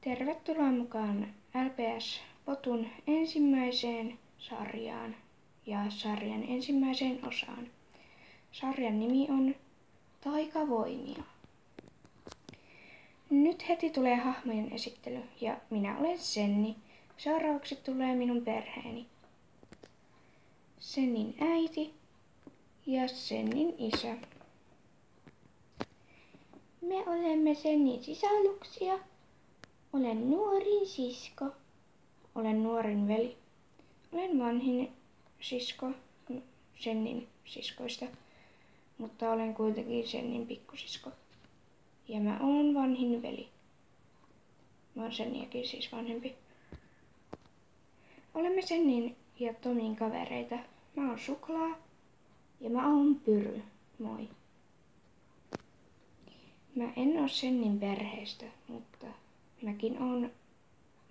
Tervetuloa mukaan LPS-potun ensimmäiseen sarjaan ja sarjan ensimmäiseen osaan. Sarjan nimi on Taikavoimia. Nyt heti tulee hahmojen esittely ja minä olen Senni. Seuraavaksi tulee minun perheeni. Sennin äiti ja Sennin isä. Me olemme Sennin sisaruksia. Olen nuorin sisko. Olen nuorin veli. Olen vanhin sisko Sennin siskoista, mutta olen kuitenkin Sennin pikkusisko. Ja mä oon vanhin veli. Mä oon Senniäkin siis vanhempi. Olemme Sennin ja Tomin kavereita. Mä oon Suklaa ja mä oon Pyry. Moi. Mä en oo Sennin perheestä, mutta mäkin oon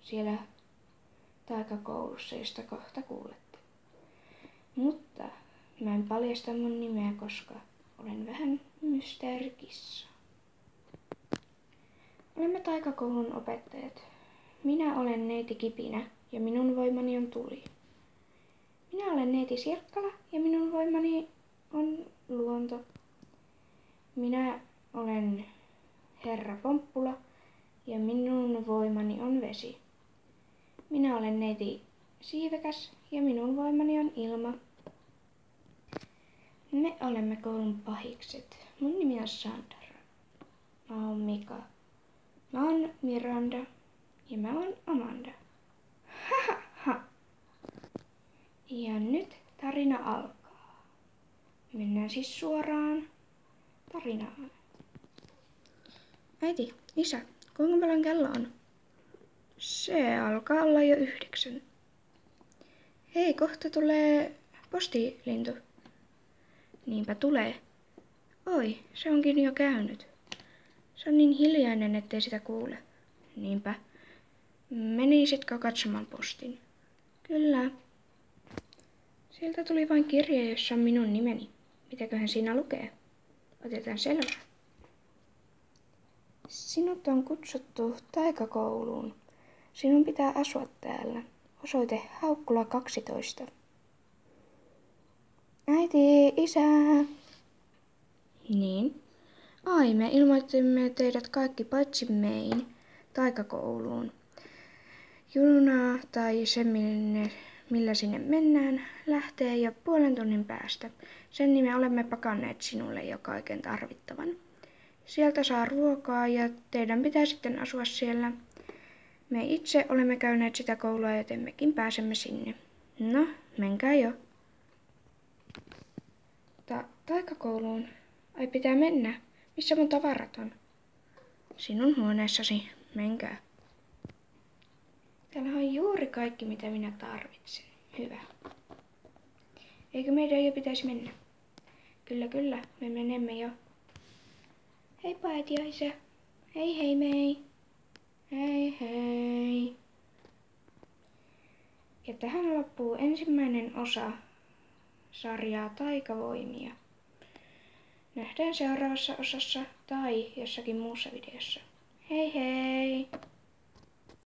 siellä taikakoulussa, josta kohta kuulette. Mutta mä en paljasta mun nimeä, koska olen vähän mysteerikissa. Olemme taikakoulun opettajat. Minä olen neiti Kipinä ja minun voimani on tuli. Minä olen neiti Sirkkala ja minun voimani on luonto. Minä olen herra Pomppula ja minun voimani on vesi. Minä olen neiti Siivekäs ja minun voimani on ilma. Me olemme koulun pahikset. Mun nimi on Sandra. Mä oon Mika. Mä oon Miranda ja mä oon Amanda. Ha. Ja nyt tarina alkaa. Mennään siis suoraan tarinaan. Äiti, isä, kuinka paljon kello on? Se alkaa olla jo 9. Hei, kohta tulee postilintu. Niinpä tulee. Oi, se onkin jo käynyt. Se on niin hiljainen, ettei sitä kuule. Niinpä. Menisitkö katsomaan postin? Kyllä. Sieltä tuli vain kirje, jossa on minun nimeni. Mitäköhän siinä lukee? Otetaan selvää. Sinut on kutsuttu taikakouluun. Sinun pitää asua täällä. Osoite Haukkula 12. Äiti, isä. Niin? Ai, me ilmoitimme teidät kaikki paitsi mein taikakouluun. Juna tai se, millä sinne mennään, lähtee jo puolen tunnin päästä. Sen nimen olemme pakanneet sinulle jo kaiken tarvittavan. Sieltä saa ruokaa ja teidän pitää sitten asua siellä. Me itse olemme käyneet sitä koulua, joten mekin pääsemme sinne. No, menkää jo. Taikakouluun? Ai pitää mennä. Missä mun tavarat on? Sinun huoneessasi. Menkää. Täällä on juuri kaikki, mitä minä tarvitsen. Hyvä. Eikö meidän jo pitäisi mennä? Kyllä, me menemme jo. Heippa äiti ja isä. Hei mei. Hei. Ja tähän loppuu ensimmäinen osa sarjaa Taikavoimia. Nähdään seuraavassa osassa tai jossakin muussa videossa. Hei!